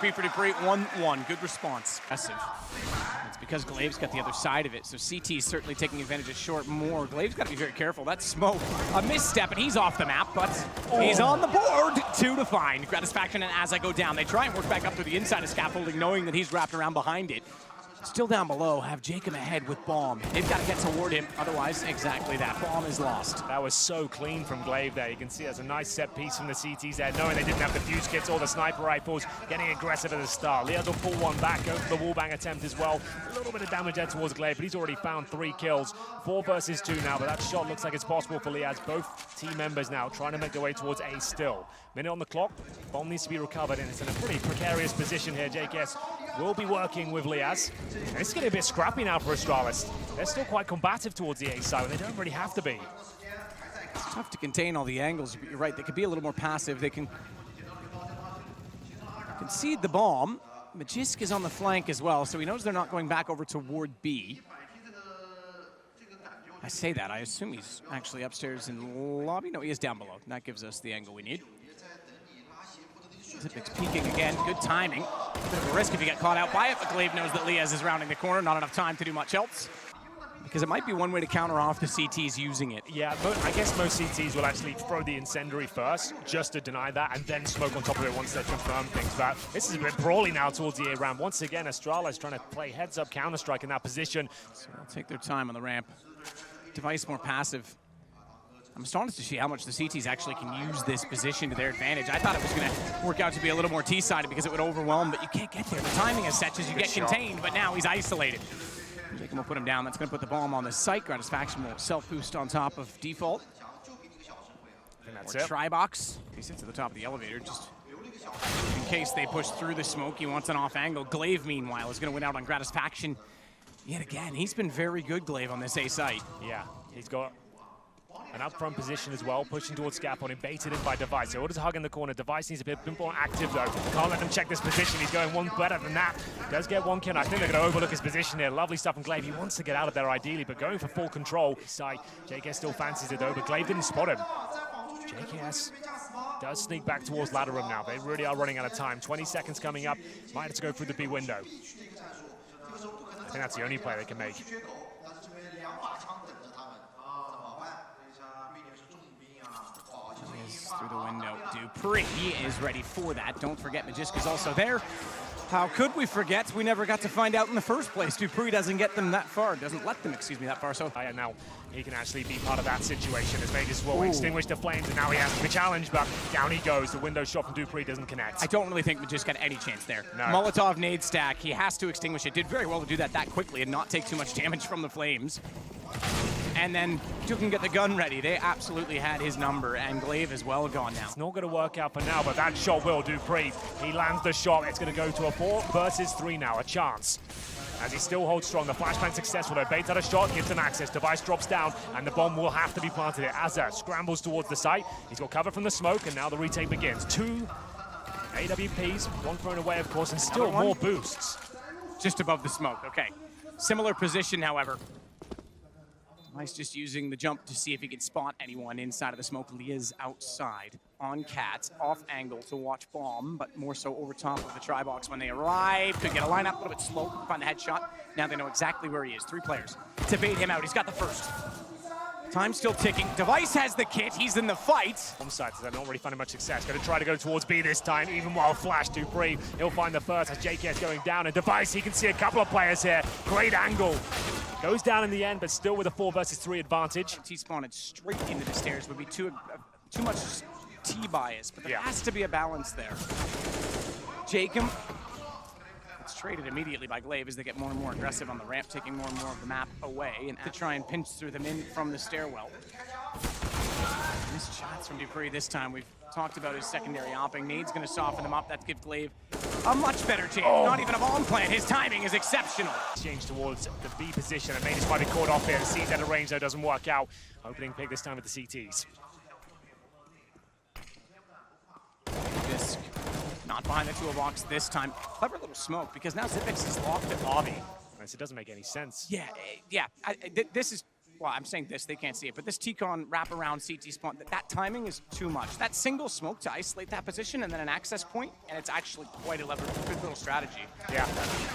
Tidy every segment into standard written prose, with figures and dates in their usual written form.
For Dupree, 1-1. Good response. Aggressive. It's because Glaive's got the other side of it, so CT is certainly taking advantage of short more. Glaive's got to be very careful. That's Smoke. A misstep, and he's off the map, but he's on the board. 2 to find. Gratisfaction and As I go down. They try and work back up to the inside of scaffolding, knowing that he's wrapped around behind it. Still down below, have Jacob ahead with Bomb. They've got to get toward him, otherwise, exactly that. Bomb is lost. That was so clean from Glaive there. You can see there's a nice set piece from the CTs there, knowing they didn't have the fuse kits or the sniper rifles, getting aggressive at the start. Liaz will pull one back, go for the wallbang attempt as well. A little bit of damage there towards Glaive, but he's already found 3 kills. 4 versus 2 now, but that shot looks like it's possible for Liaz. Both team members now trying to make their way towards A still. Minute on the clock, Bomb needs to be recovered, and it's in a pretty precarious position here. JKS will be working with Liaz. And it's getting a bit scrappy now for Astralis. They're still quite combative towards the A side, and they don't really have to be. It's tough to contain all the angles, but you're right, they could be a little more passive. They can concede the bomb. Magisk is on the flank as well, so he knows they're not going back over toward B. I say that, I assume he's actually upstairs in the lobby. No, he is down below. That gives us the angle we need. Zipic's peeking again, good timing. Bit of a risk if you get caught out by it, but Glaive knows that Liaz is rounding the corner, not enough time to do much else. Because it might be one way to counter off the CTs using it. Yeah, but I guess most CTs will actually throw the incendiary first, just to deny that, and then smoke on top of it once they confirm things. But this is a bit brawly now towards the A ramp. Once again, Astralis trying to play heads-up Counter-Strike in that position. So they'll take their time on the ramp. Device more passive. I'm astonished to see how much the CTs actually can use this position to their advantage. I thought it was going to work out to be a little more T-sided because it would overwhelm, but you can't get there. The timing is such as you get contained, but now he's isolated. Jacob will put him down. That's going to put the bomb on the site. Gratisfaction will self-boost on top of default. And that's or it. Tribox. He sits at the top of the elevator just in case they push through the smoke. He wants an off angle. Glaive, meanwhile, is going to win out on Gratisfaction. Yet again, he's been very good, Glaive, on this A site. Yeah, he's got an up-front position as well, pushing towards scaffolding, baited in by Device. So orders a hug in the corner. Device needs a bit more active, though. Can't let them check this position. He's going one better than that. Does get one kill. I think they're going to overlook his position here. Lovely stuff from Glaive. He wants to get out of there, ideally, but going for full control. Side, JKS still fancies it, though, but Glaive didn't spot him. JKS does sneak back towards ladder room now. They really are running out of time. 20 seconds coming up. Might have to go through the B window. I think that's the only play they can make. Through the window. Dupree is ready for that. Don't forget, Magisk is also there. How could we forget? We never got to find out in the first place. Dupree doesn't get them that far. Doesn't let them, excuse me, that far. So And now he can actually be part of that situation as Vegas will extinguish the flames, and now he has to be challenged, but down he goes. The window shot from Dupree doesn't connect. I don't really think Magisk got any chance there. No. Molotov nade stack. He has to extinguish it. Did very well to do that quickly and not take too much damage from the flames. And then Duke can get the gun ready. They absolutely had his number, and Glaive is well gone now. It's not going to work out for now, but that shot will. Dupree, he lands the shot. It's going to go to a 4 versus 3 now, a chance. As he still holds strong, the flashbang successful. They bait out a shot, gives him access. Device drops down, and the bomb will have to be planted here. Azza scrambles towards the site. He's got cover from the smoke, and now the retake begins. 2 AWPs, 1 thrown away, of course, and still more boosts. Just above the smoke, okay. Similar position, however. Device just using the jump to see if he can spot anyone inside of the smoke. Liaz outside on Cat, off angle to watch Bomb, but more so over top of the Tribox when they arrive. Could get a lineup, a little bit slow, find the headshot. Now they know exactly where he is. 3 players to bait him out. He's got the first. Time still ticking. Device has the kit. He's in the fight. Bomb sites, they're not really finding much success. Going to try to go towards B this time, even while Flash Dupree. He'll find the first as JKS going down. And Device, he can see a couple of players here. Great angle. Goes down in the end, but still with a 4 versus 3 advantage. T-spawned straight into the stairs would be too much T-bias, but there has to be a balance there. Jacob, it's traded immediately by Glaive as they get more and more aggressive on the ramp, taking more and more of the map away, and to try and pinch through them in from the stairwell. Missed shots from Dupree this time. We've talked about his secondary opping. Nade's going to soften them up. That gives Glaive a much better chance. Not even a bomb plant. His timing is exceptional. Change towards the B position, and Magnus might be caught off here. Sees out of range, though, doesn't work out. Opening pick this time with the CTs. Disc. Not behind the toolbox this time. Clever little smoke, because now Zipix is locked at lobby. It doesn't make any sense. Yeah. This is well, I'm saying this, they can't see it, but this T-Con wraparound CT spawn, that timing is too much. That single smoke to isolate that position and then an access point, and it's actually quite a good little strategy. Yeah.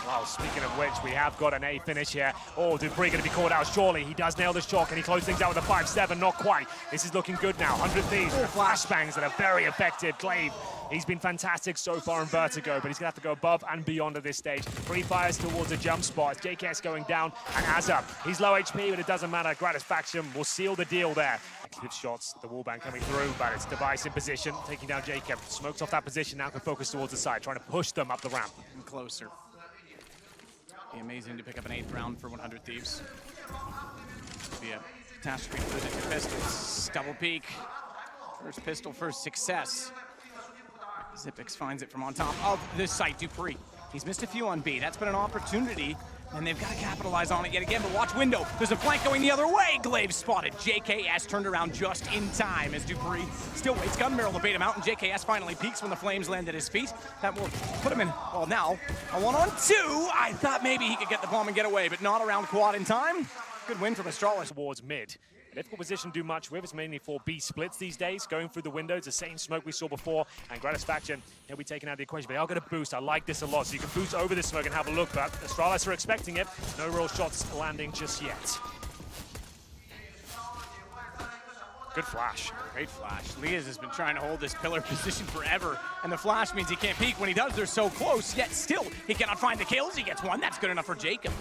Well, speaking of which, we have got an A finish here. Oh, Dupree going to be called out surely. He does nail the shot. Can he close things out with a 5-7? Not quite. This is looking good now. 100 Thieves with flashbangs that are very effective. Glaive, he's been fantastic so far in Vertigo, but he's going to have to go above and beyond at this stage. Free fires towards a jump spot. JKS going down, and Azza, he's low HP, but it doesn't matter. Gratisfaction will seal the deal there. Good shots, the wallbang coming through, but it's Device in position, taking down Jacob. Smokes off that position, now can focus towards the side, trying to push them up the ramp. And closer. Be amazing to pick up an 8th round for 100 Thieves. Be a catastrophe for the two pistols. Double peek. First pistol, first success. Zipix finds it from on top of this site, Dupree. He's missed a few on B. That's been an opportunity, and they've got to capitalize on it yet again, but watch window. There's a flank going the other way. Glaive spotted. JKS turned around just in time as Dupree still waits. Gun barrel to bait him out, and JKS finally peeks when the flames land at his feet. That will put him in, well, now, a 1-on-2. I thought maybe he could get the bomb and get away, but not around quad in time. Good win from Astralis. Towards mid. A difficult position to do much with. It's mainly for B splits these days. Going through the windows, the same smoke we saw before, and Gratisfaction, he'll be taken out of the equation. They are going to boost. I like this a lot. So you can boost over this smoke and have a look, but Astralis are expecting it. No real shots landing just yet. Good flash. Great flash. Liaz has been trying to hold this pillar position forever, and the flash means he can't peek. When he does, they're so close, yet still, he cannot find the kills. He gets one. That's good enough for Jacob.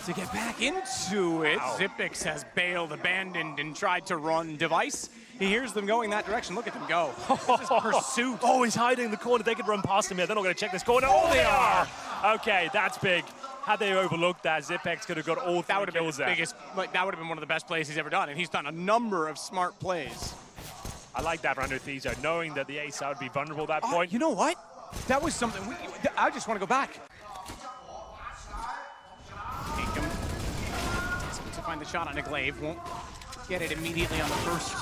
To get back into it, wow. Zipix has bailed, abandoned, and tried to run Device. He hears them going that direction. Look at them go. This is pursuit. Oh, he's hiding in the corner. They could run past him here. They're not going to check this corner. Oh, they are. Okay, that's big. Had they overlooked that, Zipix could have got all 3 kills there. That would have been one of the best plays he's ever done, and he's done a number of smart plays. I like that for 100 Thieves, knowing that the ace would be vulnerable at that point. You know what? That was something. I just want to go back. To find the shot on a Glaive. Won't get it immediately on the first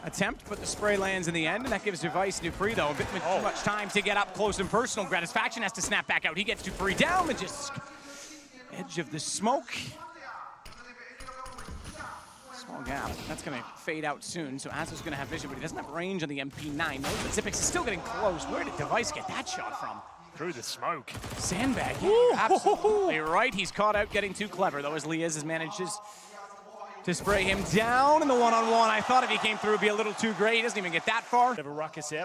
attempt, but the spray lands in the end, and that gives Device Dupree, though, a bit too much time to get up close and personal. Gratisfaction has to snap back out. He gets Dupree down, and just edge of the smoke. Small gap. That's going to fade out soon, so Azza's going to have vision, but he doesn't have range on the MP9. No, but Zipix is still getting close. Where did Device get that shot from? Through the smoke. Sandbag. Absolutely right. He's caught out getting too clever, though, as Liaz manages to spray him down in the 1-on-1. I thought if he came through, it'd be a little too great. He doesn't even get that far. Bit of a ruckus here.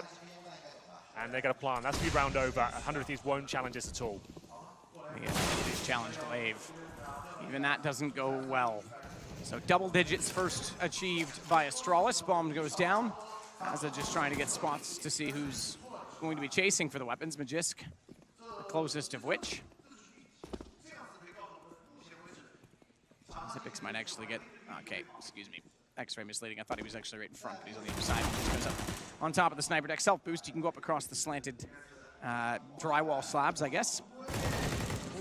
And they're going to plan. That's be round over. 100 Thieves won't challenge this at all. He's challenged Glaive. Even that doesn't go well. So double digits first achieved by Astralis. Bomb goes down. Azza just trying to get spots to see who's going to be chasing for the weapons. Magisk, the closest of which. Zipix might actually get, okay, excuse me. X-ray misleading. I thought he was actually right in front, but he's on the other side. He goes up on top of the sniper deck. Self-boost, you can go up across the slanted drywall slabs, I guess.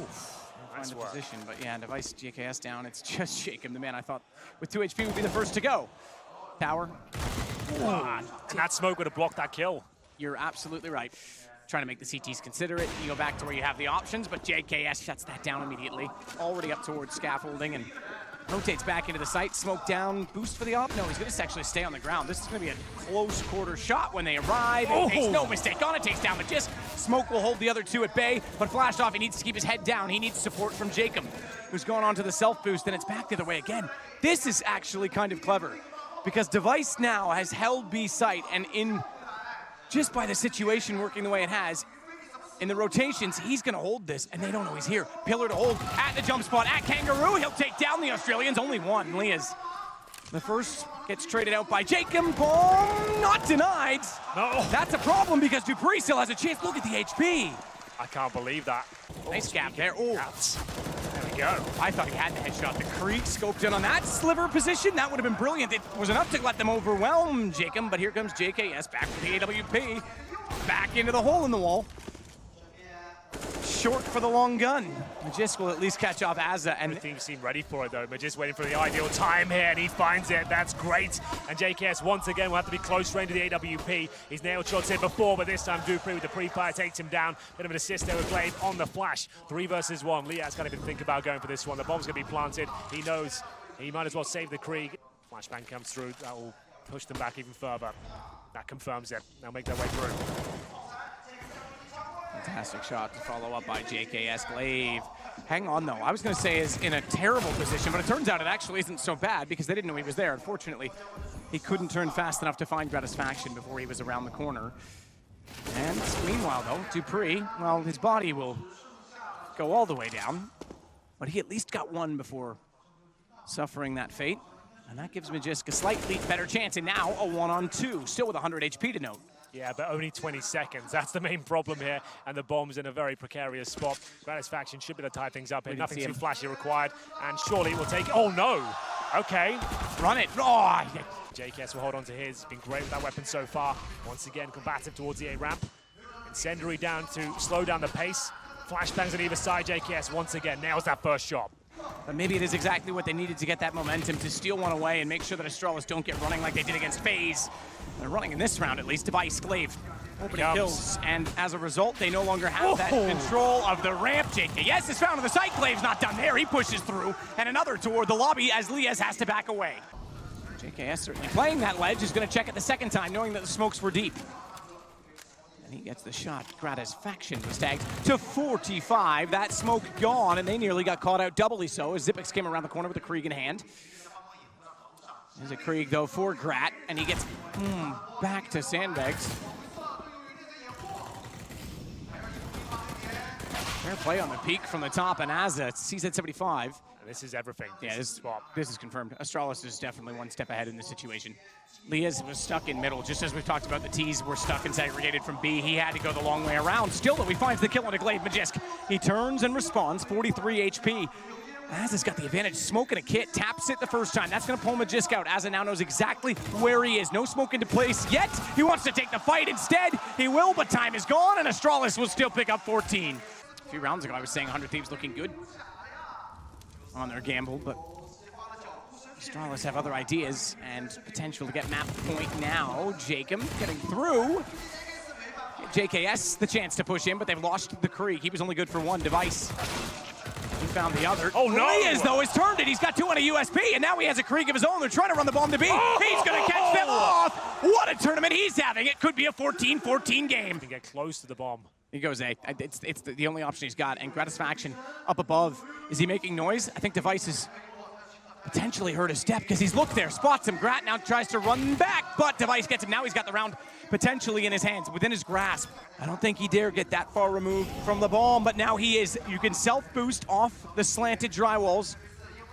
Oof. Find the position, but yeah, Device JKS down. It's just Jacob, the man I thought with 2 HP would be the first to go. Tower. That smoke would have blocked that kill. You're absolutely right. Trying to make the CTs consider it. You go back to where you have the options, but JKS shuts that down immediately. Already up towards scaffolding and rotates back into the site. Smoke down, boost for the op. No, he's going to actually stay on the ground. This is going to be a close quarter shot when they arrive. He makes no mistake on it, takes down Magisk. Smoke will hold the other two at bay, but flashed off. He needs to keep his head down. He needs support from Jacob, who's going on to the self-boost, and it's back the other way again. This is actually kind of clever, because Device now has held B site, and in just by the situation working the way it has, in the rotations, he's going to hold this, and they don't know he's here. Pillar to hold at the jump spot at Kangaroo. He'll take down the Australians. Only one. Liaz. The first gets traded out by Jacob. Bomb not denied. No. That's a problem because Dupree still has a chance. Look at the HP. I can't believe that. Nice gap there. Oh, there we go. I thought he had the headshot. The Creek scoped in on that sliver position. That would have been brilliant. It was enough to let them overwhelm Jacob, but here comes JKS back with the AWP. Back into the hole in the wall. Short for the long gun. Magisk will at least catch off Azza. And everything seemed ready for it, though. Magisk waiting for the ideal time here, and he finds it. That's great. And JKS, once again, will have to be close range to the AWP. He's nailed shots here before, but this time Dupree with the pre-fire takes him down. Bit of an assist there with Glaive on the flash. 3 versus 1. Liaz can't even think about going for this one. The bomb's going to be planted. He knows He might as well save the Krieg. Flashbang comes through. That will push them back even further. That confirms it. They'll make their way through. Fantastic shot to follow up by JKS. Glaive. Hang on, though. I was going to say is in a terrible position, but it turns out it actually isn't so bad because they didn't know he was there. Unfortunately, he couldn't turn fast enough to find Gratisfaction before he was around the corner. And meanwhile, though, Dupree, well, his body will go all the way down, but he at least got one before suffering that fate. And that gives Magisk a slightly better chance, and now a 1-on-2, still with 100 HP to note. Yeah, but only 20 seconds. That's the main problem here, and the bomb's in a very precarious spot. Gratisfaction should be able to tie things up here. Nothing too flashy required, and surely it will take... Oh, no! Okay. Run it. Oh, JKS will hold on to his. Been great with that weapon so far. Once again, combative towards the A ramp. Incendiary down to slow down the pace. Flashbangs on either side. JKS once again nails that first shot. But maybe it is exactly what they needed to get that momentum, to steal one away and make sure that Astralis don't get running like they did against FaZe. They're running in this round, at least. Device, Glaive, opening kills. And as a result, they no longer have that control of the ramp. JKS is found on the site. Glaive's not done there. He pushes through. And another toward the lobby as Lias has to back away. JKS certainly playing that ledge, is going to check it the second time, knowing that the smokes were deep. And he gets the shot. Gratisfaction was tagged to 45. That smoke gone, and they nearly got caught out doubly so as Xyp9x came around the corner with the Krieg in hand. There's a Krieg, though, for Grat, and he gets back to Sandbags. Fair play on the peak from the top, and Azza sees at 75. This is everything. Yeah, this is confirmed. Astralis is definitely one step ahead in this situation. Lias was stuck in middle, just as we've talked about the T's were stuck and segregated from B. He had to go the long way around. Still, though, he finds the kill on a Glaive. Magisk. He turns and responds, 43 HP. Azza's got the advantage, smoking a kit, taps it the first time. That's gonna pull Magisk out. Azza now knows exactly where he is. No smoke into place yet. He wants to take the fight instead. He will, but time is gone, and Astralis will still pick up 14. A few rounds ago, I was saying 100 Thieves looking good on their gamble, but Astralis have other ideas and potential to get map point now. Jacob getting through. JKS the chance to push in, but they've lost the Krieg. He was only good for one. Device. He found the other. Oh no! Lias, though, has turned it. He's got two on a USP, and now he has a Krieg of his own. They're trying to run the bomb to B. He's going to catch them off. What a tournament he's having. It could be a 14-14 game. Can get close to the bomb. He goes A. It's the only option he's got. And Gratisfaction up above. Is he making noise? I think Device is potentially hurt his step because he's looked there, spots him. Grat now tries to run back, but Device gets him. Now he's got the round potentially in his hands, within his grasp. I don't think he dare get that far removed from the bomb, but now he is. You can self-boost off the slanted drywalls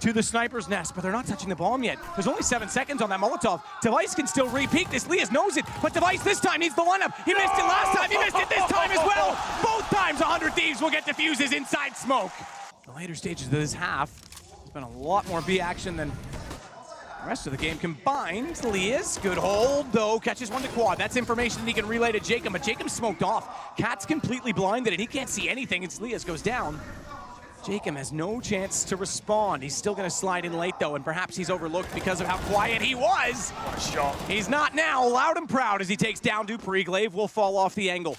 to the sniper's nest, but they're not touching the bomb yet. There's only 7 seconds on that Molotov. Device can still re-peek this. Lias knows it, but Device this time needs the lineup. He missed it last time, he missed it this time as well. Both times 100 Thieves will get diffuses inside smoke. The later stages of this half, there's been a lot more B action than the rest of the game combined. Lias, good hold, though, catches one to quad. That's information that he can relay to Jacob, but Jacob smoked off. Cat's completely blinded, and he can't see anything. It's Lias goes down. Jacob has no chance to respond. He's still going to slide in late, though, and perhaps he's overlooked because of how quiet he was. What a shot. He's not now. Loud and proud as he takes down Dupree. Glaive will fall off the angle.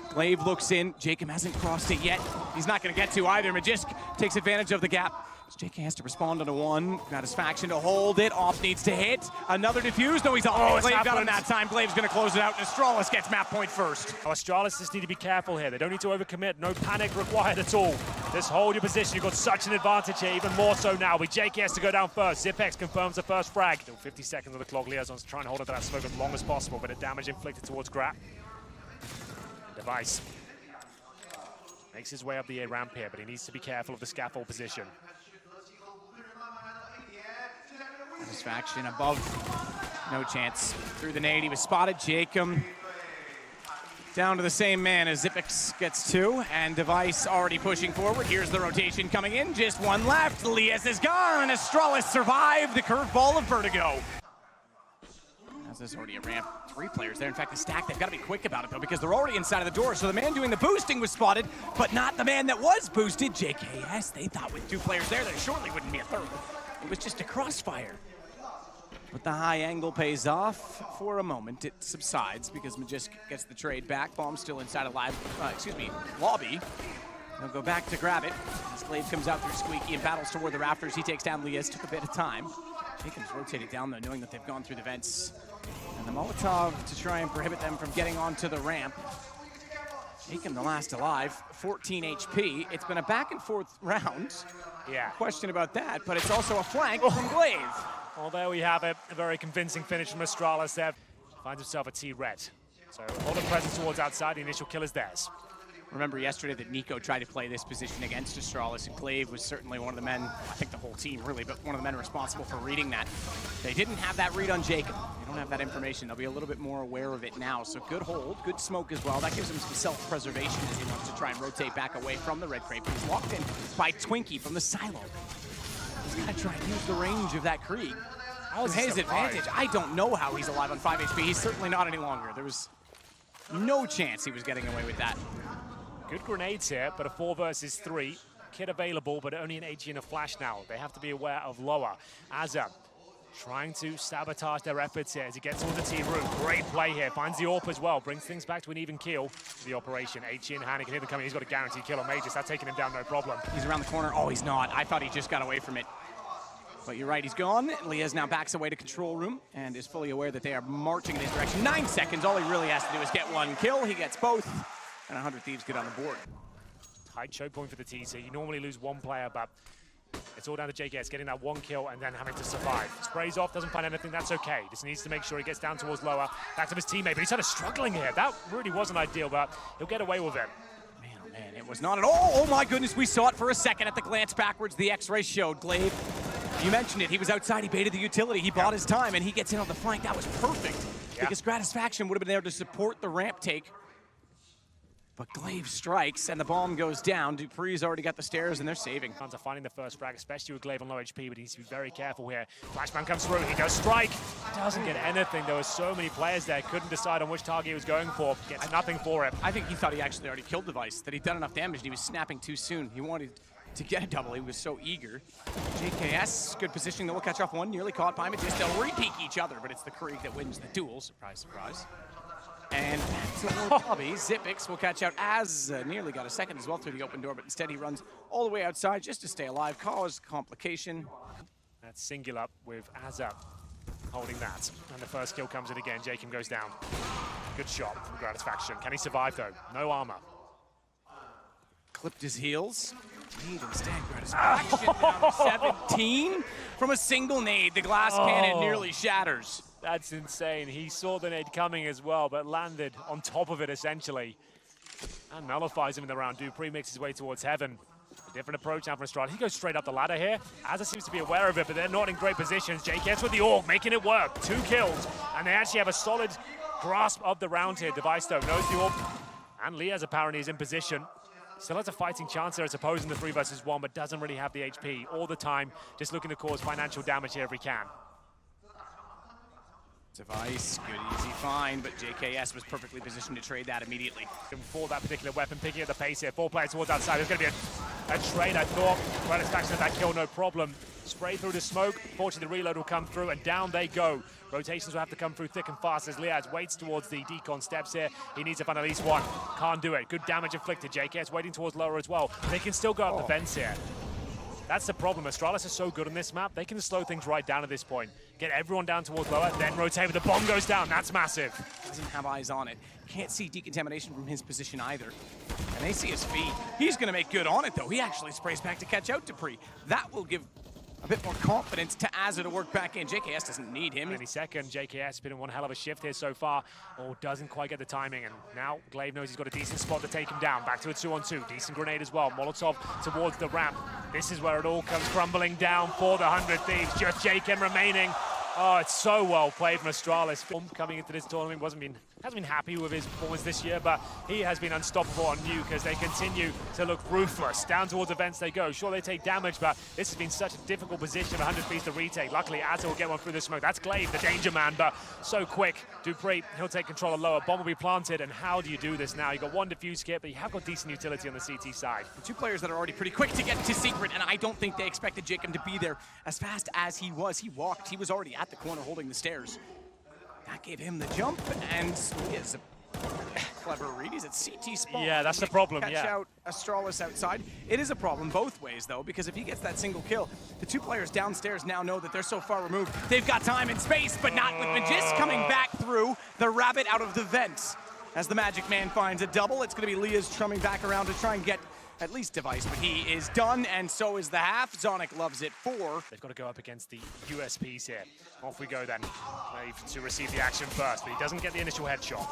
Glaive looks in. Jacob hasn't crossed it yet. He's not going to get to either. Magisk takes advantage of the gap. JK has to respond on a one. Gratisfaction to hold it. Off needs to hit. Another defuse. No, he's off. Glaive got him that time. Glaive's going to close it out, and Astralis gets map point first. Astralis just need to be careful here. They don't need to overcommit. No panic required at all. Just hold your position. You've got such an advantage here, even more so now. With JK has to go down first. Xyp9x confirms the first frag. Still 50 seconds on the clock. Liaison's trying to hold on to that smoke as long as possible, but a damage inflicted towards Grat. Device makes his way up the A ramp here, but he needs to be careful of the scaffold position. Gratisfaction above, no chance. Through the nade, he was spotted. Jacob down to the same man as Xyp9x gets two, and Device already pushing forward. Here's the rotation coming in, just one left. Lias is gone, Astralis survived the curveball of Vertigo. As there's already a ramp, 3 players there. In fact, the stack, they've got to be quick about it, though, because they're already inside of the door. So the man doing the boosting was spotted, but not the man that was boosted. JKS, they thought with 2 players there, there surely wouldn't be a third. It was just a crossfire. But the high angle pays off for a moment. It subsides because Magisk gets the trade back. Bomb still inside of lobby. He'll go back to grab it. As Glaive comes out through Squeaky and battles toward the rafters. He takes down Lias. Took a bit of time. Jacob's rotated down, though, knowing that they've gone through the vents. And the Molotov to try and prohibit them from getting onto the ramp. Jacob, the last alive, 14 HP. It's been a back and forth round. Yeah. Question about that, but it's also a flank from Glaive. Well, there we have it. A very convincing finish from Astralis there. Finds himself a T-red. So a lot of presence towards outside. The initial kill is theirs. Remember yesterday that Nico tried to play this position against Astralis, and Glaive was certainly one of the men, I think the whole team really, but one of the men responsible for reading that. They didn't have that read on Jacob. They don't have that information. They'll be a little bit more aware of it now. So good hold, good smoke as well. That gives him some self-preservation as he wants to try and rotate back away from the red crate. He's locked in by Twinkie from the silo. He's got to try and use the range of that Krieg. To his advantage. I don't know how he's alive on 5 HP. He's certainly not any longer. There was no chance he was getting away with that. Good grenades here, but a 4 versus 3. Kit available, but only an HE and a flash now. They have to be aware of lower. Azza trying to sabotage their efforts here as he gets towards the T room. Great play here. Finds the AWP as well. Brings things back to an even kill. The operation. HE in hand. He can hear them coming. He's got a guaranteed kill on Magus. That's taking him down, no problem. He's around the corner. Oh, he's not. I thought he just got away from it. But you're right, he's gone. Lias now backs away to control room and is fully aware that they are marching in his direction. 9 seconds. All he really has to do is get one kill. He gets both. And 100 Thieves get on the board. Tight choke point for the TC. You normally lose one player, but it's all down to JKS getting that one kill and then having to survive. Sprays off, doesn't find anything, that's okay. Just needs to make sure he gets down towards lower, back to his teammate, but he's kind of struggling here. That really wasn't ideal, but he'll get away with it. Man, oh man, it was not at all. Oh my goodness, we saw it for a second at the glance backwards. The X-ray showed Glaive. You mentioned it, he was outside, he baited the utility, he bought his time, and he gets in on the flank. That was perfect. Because Gratisfaction would have been there to support the ramp take. But Glaive strikes, and the bomb goes down. Dupree's already got the stairs, and they're saving. Hunter finding the first frag, especially with Glaive on low HP, but he needs to be very careful here. Flashbang comes through, he does strike. Doesn't get anything. There were so many players there, couldn't decide on which target he was going for. Gets nothing for it. I think he thought he actually already killed Device, that he'd done enough damage, and he was snapping too soon. He wanted to get a double, he was so eager. JKS, good positioning, though, will catch off one, nearly caught by Matis. They'll re-peek each other, but it's the Krieg that wins the duel. Surprise, surprise. And back to Bobby. Zipix will catch out as nearly got a second as well through the open door, but instead he runs all the way outside just to stay alive, cause complication. That's singular with Azza holding that. And the first kill comes in again. Jacob goes down. Good shot from Gratisfaction. Can he survive though? No armor. Clipped his heels. Need instead Gratisfaction down to 17 from a single nade. The glass cannon nearly shatters. That's insane. He saw the nade coming as well, but landed on top of it essentially. And nullifies him in the round. Dupree makes his way towards heaven. A different approach now from Astralis. He goes straight up the ladder here. Azza seems to be aware of it, but they're not in great positions. JKS with the AUG, making it work. 2 kills. And they actually have a solid grasp of the round here. Device though knows the AUG. And Lias apparently is in position. Still has a fighting chance there, I suppose, in the 3 versus 1, but doesn't really have the HP all the time. Just looking to cause financial damage here if he can. Device, good easy find, but JKS was perfectly positioned to trade that immediately. For that particular weapon, picking up the pace here. 4 players towards outside. There's going to be a trade, I thought. Gratisfaction of that kill, no problem. Spray through the smoke. Fortunately, the reload will come through, and down they go. Rotations will have to come through thick and fast as Lias waits towards the decon steps here. He needs to find at least one. Can't do it. Good damage inflicted. JKS waiting towards lower as well. They can still go up the vents here. That's the problem. Astralis is so good on this map. They can slow things right down at this point. Get everyone down towards lower, then rotate, but the bomb goes down. That's massive. Doesn't have eyes on it. Can't see decontamination from his position either. And they see his feet. He's going to make good on it, though. He actually sprays back to catch out Dupree. That will give a bit more confidence to Azza to work back in. JKS doesn't need him. Any second, JKS been in one hell of a shift here so far. Oh, doesn't quite get the timing, and now Glaive knows he's got a decent spot to take him down. Back to a 2-on-2, decent grenade as well. Molotov towards the ramp. This is where it all comes crumbling down for the 100 Thieves. Just JKM remaining. Oh, it's so well played from Astralis. Coming into this tournament hasn't been happy with his performance this year, but he has been unstoppable on Nuke as they continue to look ruthless. Down towards the vents they go. Sure, they take damage, but this has been such a difficult position for 100 Thieves to retake. Luckily, Azza will get one through the smoke. That's Glaive, the danger man, but so quick. Dupree, he'll take control of lower. Bomb will be planted, and how do you do this now? You've got 1 defuse kit, but you have got decent utility on the CT side. 2 players that are already pretty quick to get to secret, and I don't think they expected Jacob to be there as fast as he was. He walked. He was already at the corner holding the stairs. That gave him the jump, and he is Clever read. He's at CT spawn. Yeah, that's the problem, Catch out Astralis outside. It is a problem both ways, though, because if he gets that single kill, the two players downstairs now know that they're so far removed. They've got time and space, but not with Magist coming back through the rabbit out of the vents. As the Magic Man finds a double, it's going to be Leah's trumming back around to try and get at least Device, but he is done, and so is the half. Zonic loves it 4. They've got to go up against the USPs here. Off we go then. Glaive to receive the action first, but he doesn't get the initial headshot.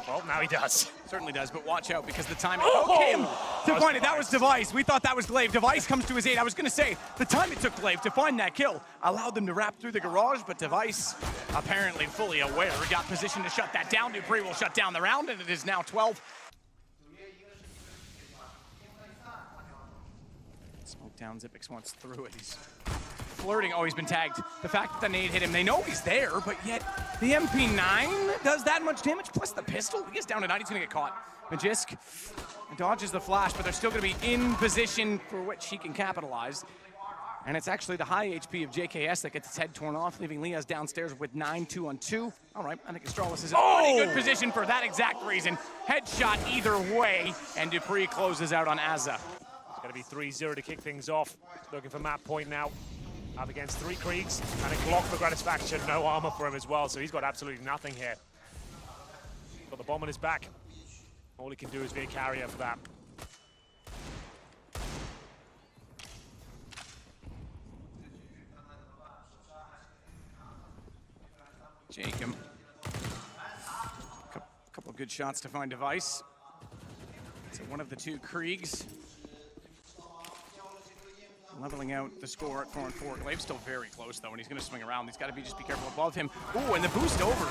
Well, now he does. Certainly does, but watch out because the timing. Okay, to find it, that was Device. We thought that was Glaive. Device comes to his aid. I was going to say, the time it took Glaive to find that kill allowed them to wrap through the garage, but Device, apparently fully aware, got positioned to shut that down. Dupree will shut down the round, and it is now 12. Smoke down, Zipix wants through it. He's flirting. Oh, he's been tagged. The fact that the nade hit him, they know he's there, but yet the MP9 does that much damage, plus the pistol. He gets down to 9, he's gonna get caught. Magisk dodges the flash, but they're still gonna be in position for which he can capitalize. And it's actually the high HP of JKS that gets his head torn off, leaving Leah's downstairs with 9, 2-on-2. All right, I think Astralis is in a pretty good position for that exact reason. Headshot either way, and Dupree closes out on Azza. It's gonna be 3-0 to kick things off. Looking for map point now. Up against 3 Kriegs, and a Glock for Gratisfaction, no armor for him as well, so he's got absolutely nothing here. Got the bomb on his back. All he can do is be a carrier for that. Jacob. Couple of good shots to find Device. So one of the 2 Kriegs leveling out the score at 4-4. Glaive's still very close, though, and he's going to swing around. He's got to just be careful above him. Ooh, and the boost over.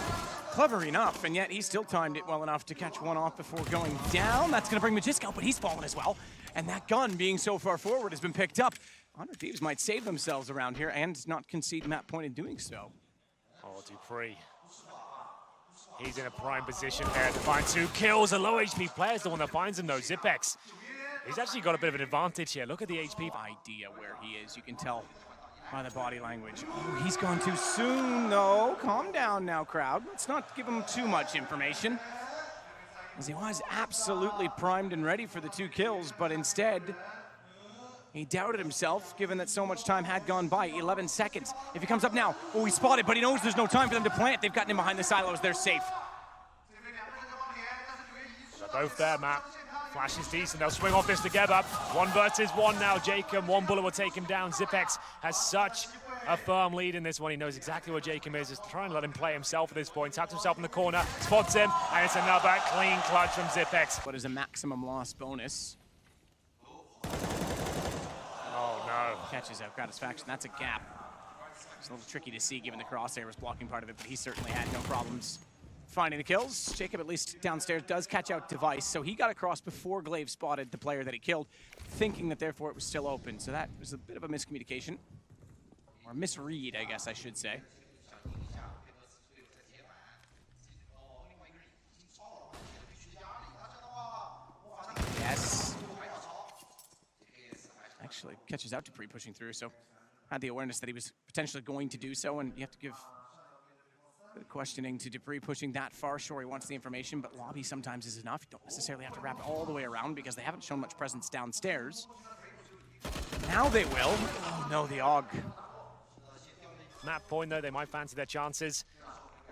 Clever enough, and yet he still timed it well enough to catch one off before going down. That's going to bring Magisk out, but he's fallen as well. And that gun, being so far forward, has been picked up. Honor Thieves might save themselves around here and not concede map point in doing so. Oh, Dupree. He's in a prime position there to find 2 kills. A low HP player is the one that finds him, though. Zipex. He's actually got a bit of an advantage here. Look at the HP. Idea where he is. You can tell by the body language. Oh, he's gone too soon, though. Calm down now, crowd. Let's not give him too much information, as he was absolutely primed and ready for the 2 kills, but instead, he doubted himself, given that so much time had gone by. 11 seconds. If he comes up now, oh, he's spotted, but he knows there's no time for them to plant. They've gotten him behind the silos. They're safe. They're both there, Matt. Flash is decent, they'll swing off this together. 1 versus 1 now, Jacob. 1 bullet will take him down. Zipex has such a firm lead in this one. He knows exactly where Jacob is. Just trying to let him play himself at this point. Taps himself in the corner, spots him, and it's another clean clutch from Zipex. What is a maximum loss bonus? Oh no. Catches out Gratisfaction, that's a gap. It's a little tricky to see given the crosshair was blocking part of it, but he certainly had no problems finding the kills. Jacob, at least downstairs, does catch out Device, so he got across before Glaive spotted the player that he killed, thinking that therefore it was still open. So that was a bit of a miscommunication, or a misread, I guess I should say. Yes. Actually catches out Dupree pushing through, so had the awareness that he was potentially going to do so, and you have to give the questioning to Dupree pushing that far. Sure, he wants the information, but lobby sometimes is enough. You don't necessarily have to wrap it all the way around because they haven't shown much presence downstairs. Now they will. Oh no, the AUG. Map point though, they might fancy their chances.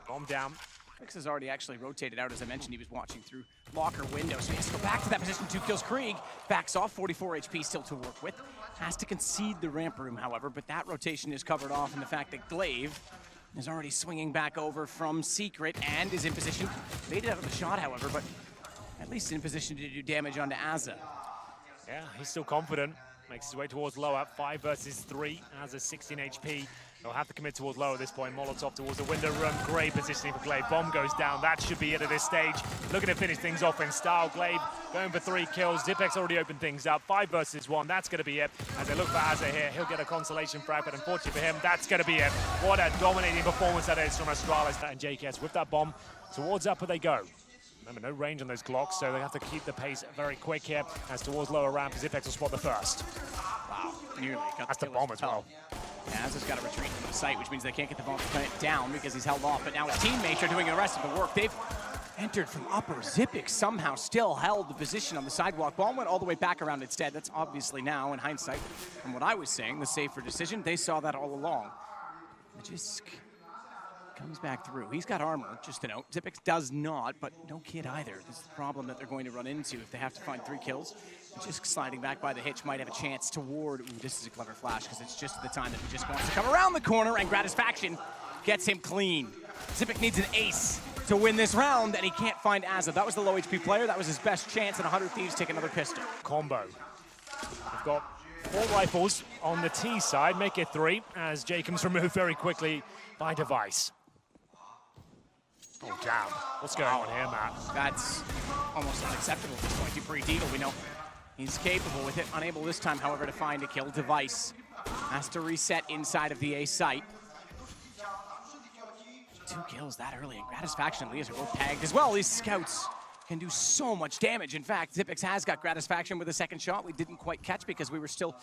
Bomb down. Fix has already actually rotated out. As I mentioned, he was watching through locker window, so he has to go back to that position. 2 kills. Krieg backs off, 44 HP still to work with. Has to concede the ramp room, however, but that rotation is covered off in the fact that Glaive is already swinging back over from Secret and is in position. Made it out of the shot, however, but at least in position to do damage onto Azza. Yeah, he's still confident. Makes his way towards lower. 5 versus 3. Azza 16 HP. They'll have to commit towards low at this point. Molotov towards the window room. Great positioning for Glaive. Bomb goes down. That should be it at this stage. Looking to finish things off in style. Glaive going for 3 kills. Zipex already opened things up. 5 versus 1. That's going to be it. As they look for Azza here, he'll get a consolation frag, but unfortunately for him, that's going to be it. What a dominating performance that is from Astralis and JKS. With that bomb, towards upper they go. Remember, no range on those Glocks, so they have to keep the pace very quick here. As towards lower ramp, Zipex will spot the first. Wow, nearly got That's the bomb as well. Yeah, Azza's got to retreat from the site, which means they can't get the bomb to plant down because he's held off. But now his teammates are doing the rest of the work. They've entered from upper. Zipic somehow still held the position on the sidewalk. Ball went all the way back around instead. That's obviously now, in hindsight, from what I was saying, the safer decision. They saw that all along. Magisk comes back through. He's got armor, just to note. Zipic does not, but no kid either. This is the problem that they're going to run into if they have to find 3 kills. Magisk sliding back by the hitch might have a chance to ward. Ooh, this is a clever flash because it's just the time that Magisk wants to come around the corner, and Gratisfaction gets him clean. Zipic needs an ace to win this round, and he can't find Azza. That was the low HP player. That was his best chance, and 100 Thieves take another pistol. Combo. We've got 4 rifles on the T side, make it 3, as Jacob's removed very quickly by Device. Oh, damn. What's going on here, Matt? That's almost unacceptable at this point. Dupree Deagle, we know he's capable with it. Unable this time, however, to find a kill. Device has to reset inside of the A site. 2 kills that early, and Gratisfaction and Leas are both tagged as well. These scouts can do so much damage. In fact, Zipix has got Gratisfaction with a second shot. We didn't quite catch because we were still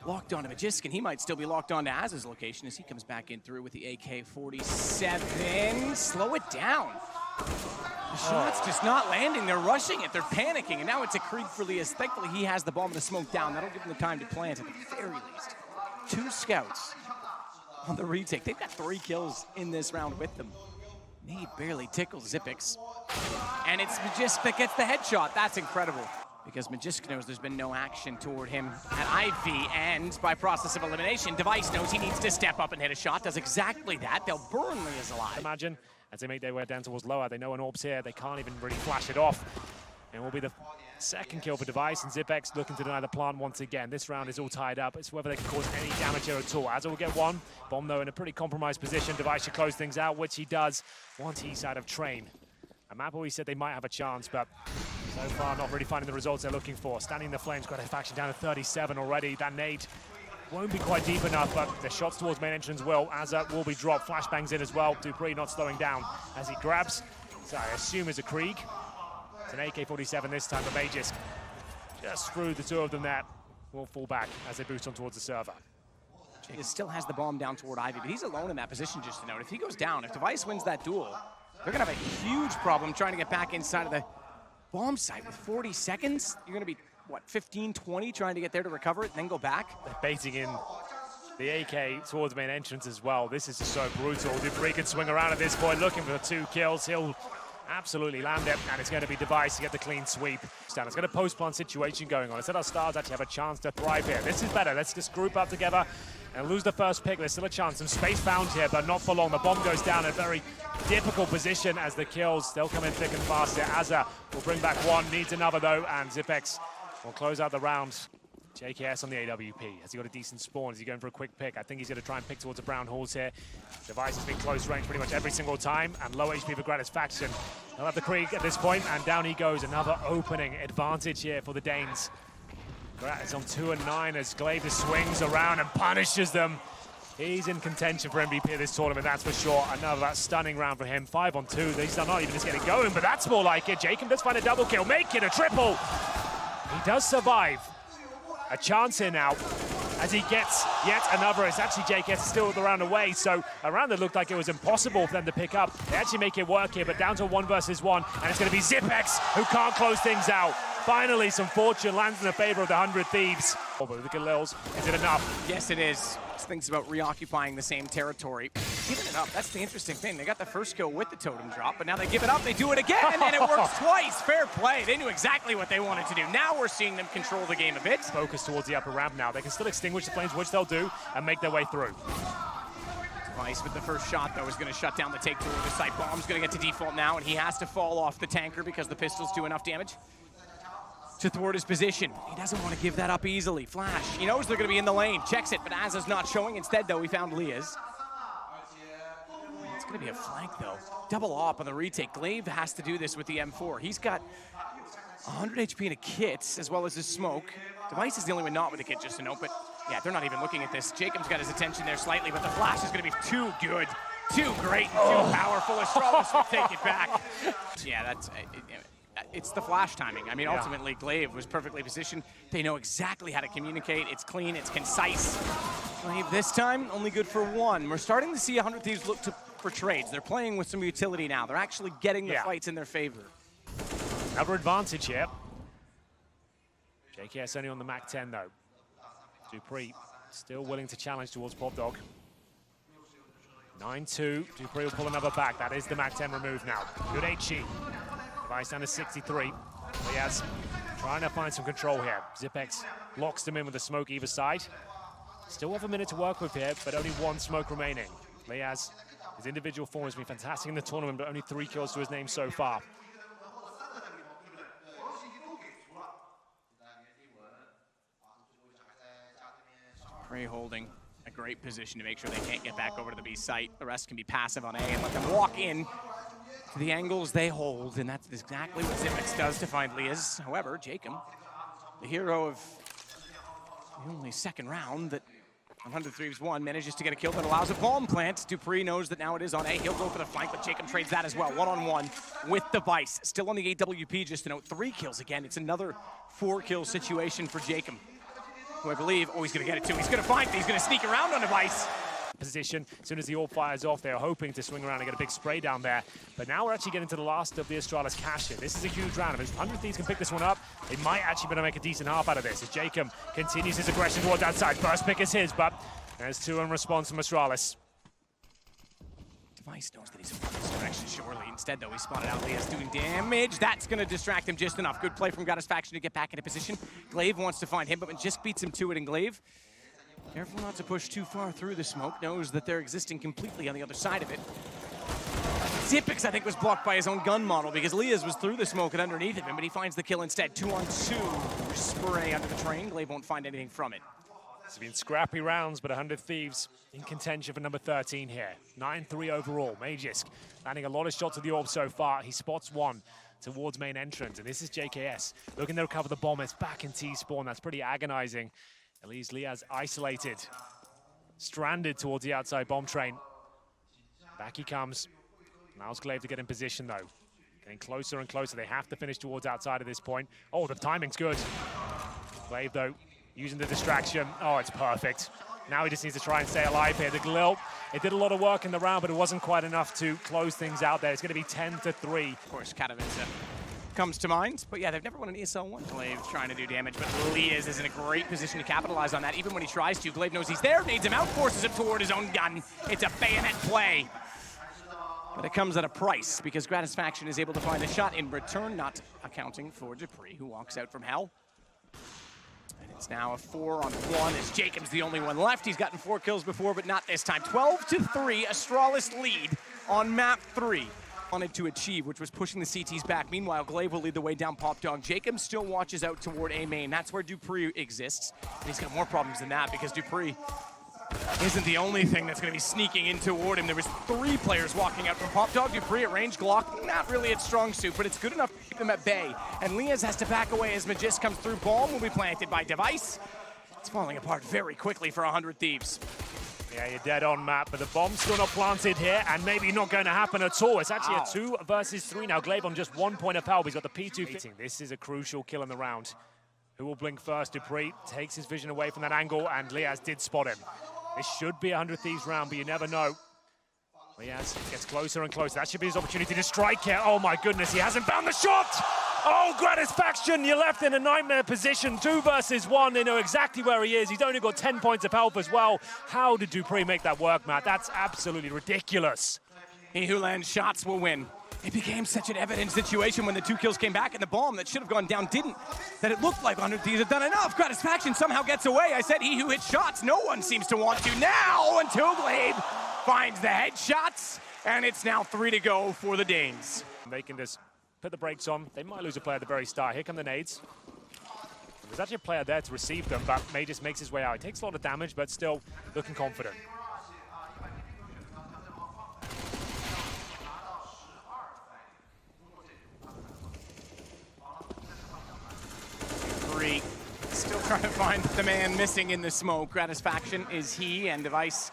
locked onto Magisk, and he might still be locked onto Az's location as he comes back in through with the AK-47. Slow it down. The shot's just not landing. They're rushing it. They're panicking, and now it's a Krieg for Leas. Thankfully, he has the bomb to smoke down. That'll give him the time to plant at the very least. 2 scouts on the retake. They've got 3 kills in this round with them. Nade barely tickles Zipix. And it's Magisk that gets the headshot. That's incredible. Because Magisk knows there's been no action toward him at Ivy, and by process of elimination, Device knows he needs to step up and hit a shot. Does exactly that. They'll burn Leas alive. Imagine, as they make their way down towards lower, they know an orb's here. They can't even really flash it off. And it will be the second kill for Device, and Zipex looking to deny the plant once again. This round is all tied up. It's whether they can cause any damage here at all. Azza will get 1. Bomb, though, in a pretty compromised position. Device should close things out, which he does. 1 T side of Train. And Map always said they might have a chance, but so far not really finding the results they're looking for. Standing the Flames, Gratisfaction down to 37 already. That nade won't be quite deep enough, but the shots towards main entrance will. Azza will be dropped. Flashbangs in as well. Dupree not slowing down as he grabs. So I assume is a Krieg. It's an AK-47 this time, but Magisk just through the 2 of them there. Will fall back as they boost on towards the server. He still has the bomb down toward Ivy, but he's alone in that position, just to note. If he goes down, if Device wins that duel, they're gonna have a huge problem trying to get back inside of the bomb site. With 40 seconds, you're gonna be, what, 15, 20 trying to get there to recover it and then go back? They're baiting in the AK towards the main entrance as well. This is just so brutal. Dupree can swing around at this point, looking for 2 kills. He'll absolutely land it, and it's going to be Device to get the clean sweep. It's got a post-plant situation going on. Instead, our stars actually have a chance to thrive here. This is better. Let's just group up together and lose the first pick. There's still a chance. Some space found here, but not for long. The bomb goes down in a very difficult position as the kills, they'll come in thick and fast here. Azza will bring back 1, needs another though, and Zipex will close out the round. JKS on the AWP. Has he got a decent spawn? Is he going for a quick pick? I think he's going to try and pick towards the brown halls here. Device has been close range pretty much every single time, and low HP for Gratisfaction. He'll have the Krieg at this point, and down he goes. Another opening advantage here for the Danes. Gratis on 2 and 9 as Glaive swings around and punishes them. He's in contention for MVP of this tournament, that's for sure. Another stunning round for him. 5 on 2. He's not even just getting going, but that's more like it. Jacob does find a double kill, make it a triple. He does survive. A chance here now as he gets yet another. It's actually JKS still the round away, so a round that looked like it was impossible for them to pick up. They actually make it work here, but down to 1 versus 1, and it's going to be Zipex who can't close things out. Finally, some fortune lands in the favor of the 100 Thieves. Oh, but look at Lils. Is it enough? Yes, it is. Just thinks about reoccupying the same territory. Giving it up, that's the interesting thing. They got the first kill with the totem drop, but now they give it up, they do it again, and it works twice. Fair play. They knew exactly what they wanted to do. Now we're seeing them control the game a bit. Focus towards the upper ramp now. They can still extinguish the flames, which they'll do, and make their way through. Device with the first shot, though, is going to shut down the take toward the site. Bomb's going to get to default now, and he has to fall off the tanker because the pistols do enough damage to thwart his position. He doesn't want to give that up easily. Flash, he knows they're going to be in the lane. Checks it, but Azza's not showing. Instead, though, he found Leas. It's going to be a flank, though. Double op on the retake. Glaive has to do this with the M4. He's got 100 HP in a kit, as well as his smoke. Device is the only one not with a kit, just to note, but yeah, they're not even looking at this. Jacob's got his attention there slightly, but the flash is going to be too good, too great, too powerful. Astralis will take it back. Yeah, that's... it's the flash timing. I mean, ultimately, Glaive was perfectly positioned. They know exactly how to communicate. It's clean, it's concise. Glaive this time, only good for 1. We're starting to see 100 Thieves look to for trades. They're playing with some utility now. They're actually getting the fights in their favor. Another advantage here. JKS only on the Mac 10 though. Dupree still willing to challenge towards Pop Dog. 9-2. Dupree will pull another back. That is the Mac 10 remove now. Good HE. Device down to 63. Liaz trying to find some control here. Zipex locks them in with a smoke either side. Still have a minute to work with here, but only one smoke remaining. Liaz, his individual form has been fantastic in the tournament, but only 3 kills to his name so far. Dupree holding a great position to make sure they can't get back over to the B site. The rest can be passive on A and let them walk in to the angles they hold, and that's exactly what Zipex does to find Liaz. However, Jacob, the hero of the only second round that 100 Thieves won, manages to get a kill that allows a bomb plant. Dupree knows that now it is on A. He'll go for the flank, but Jacob trades that as well. One-on-one with Device. Still on the AWP, just to note, 3 kills again. It's another 4-kill situation for Jacob, who I believe, he's going to get it too. He's going to find it. He's going to sneak around on Device. Position. As soon as the orb fires off, they're hoping to swing around and get a big spray down there. But now we're actually getting to the last of the Astralis cash here. This is a huge round. If 100 Thieves can pick this one up, they might actually be able to make a decent half out of this. As Jacob continues his aggression towards outside. First pick is his, but there's 2 in response from Astralis. Device knows that he's in this direction, surely. Instead, though, he spotted out Liaz doing damage. That's going to distract him just enough. Good play from Gratisfaction to get back into position. Glaive wants to find him, but just beats him to it, and Glaive, careful not to push too far through the smoke, knows that they're existing completely on the other side of it. Zipex, I think, was blocked by his own gun model because Liaz was through the smoke and underneath of him, but he finds the kill instead. 2-on-2 spray under the train. Glaive won't find anything from it. It's been scrappy rounds, but 100 Thieves in contention for number 13 here. 9-3 overall. Magisk landing a lot of shots at the orb so far. He spots one towards main entrance, and this is JKS looking to recover the bomb. It's back in T-spawn. That's pretty agonizing. At least Liaz isolated, stranded towards the outside bomb train. Back he comes. Allows Glaive to get in position though. Getting closer and closer. They have to finish towards outside at this point. Oh, the timing's good. Glaive though, using the distraction. Oh, it's perfect. Now he just needs to try and stay alive here. The Glil, it did a lot of work in the round, but it wasn't quite enough to close things out there. It's going to be 10-3. Of course, Katowice comes to mind, but yeah, they've never won an ESL1. Glaive trying to do damage, but Liaz is in a great position to capitalize on that. Even when he tries to, Glaive knows he's there, nades him out, forces him toward his own gun. It's a bayonet play. But it comes at a price, because Gratisfaction is able to find a shot in return, not accounting for Dupree, who walks out from hell. And it's now a 4-on-1, as Jacob's the only one left. He's gotten 4 kills before, but not this time. 12-3, Astralis lead on map 3. Wanted to achieve, which was pushing the CTs back. Meanwhile, Glaive will lead the way down Pop Dog. Jacob still watches out toward A main. That's where Dupree exists. And he's got more problems than that, because Dupree isn't the only thing that's going to be sneaking in toward him. There was 3 players walking out from Pop Dog. Dupree at range, Glock, not really its strong suit, but it's good enough to keep him at bay. And Liaz has to back away as Magisk comes through. Bomb will be planted by Device. It's falling apart very quickly for 100 Thieves. Yeah, you're dead on, Matt, but the bomb's still not planted here, and maybe not going to happen at all. It's actually a 2 versus 3 now. Glaive on just 1 point of help. He's got the P2. This is a crucial kill in the round. Who will blink first? Dupree takes his vision away from that angle, and Liaz did spot him. This should be a 100 Thieves round, but you never know. Liaz gets closer and closer. That should be his opportunity to strike here. Oh my goodness, he hasn't found the shot! Oh, Gratisfaction, you're left in a nightmare position. 2 versus 1, they know exactly where he is. He's only got 10 points of health as well. How did Dupree make that work, Matt? That's absolutely ridiculous. He who lands shots will win. It became such an evident situation when the 2 kills came back and the bomb that should have gone down didn't, that it looked like 100 Thieves had done enough. Gratisfaction somehow gets away. I said he who hits shots, no one seems to want to now, until Glaive finds the headshots, and it's now 3 to go for the Danes. They can just put the brakes on. They might lose a player at the very start. Here come the nades. There's actually a player there to receive them, but May just makes his way out. He takes a lot of damage, but still looking confident. Still trying to find the man missing in the smoke. Gratisfaction is he, and Device,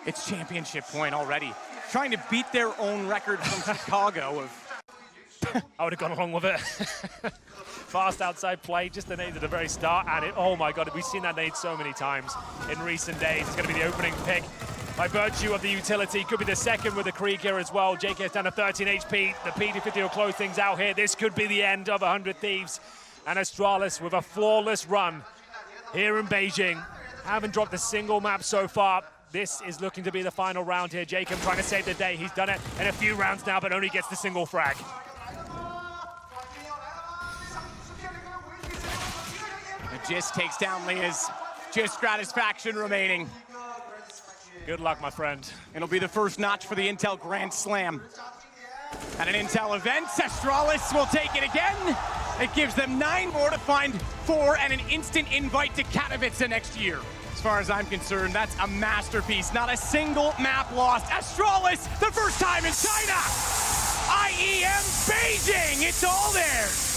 it's championship point already. Trying to beat their own record from Chicago of... I would have gone along with it. Fast outside play, just the nade at the very start, and oh my god, we've seen that nade so many times in recent days. It's going to be the opening pick. by virtue of the utility. Could be the second with the Krieg here as well. JK's down to 13 HP. The PD50 will close things out here. This could be the end of 100 Thieves. And Astralis with a flawless run here in Beijing. Haven't dropped a single map so far. This is looking to be the final round here. Jacob trying to save the day. He's done it in a few rounds now, but only gets the single frag. The Gist takes down Leah's. Just Gratisfaction remaining. Good luck, my friend. It'll be the first notch for the Intel Grand Slam. At an Intel event, Astralis will take it again. It gives them 9 more to find 4 and an instant invite to Katowice next year. As far as I'm concerned, that's a masterpiece. Not a single map lost. Astralis, the first time in China. IEM Beijing, it's all theirs.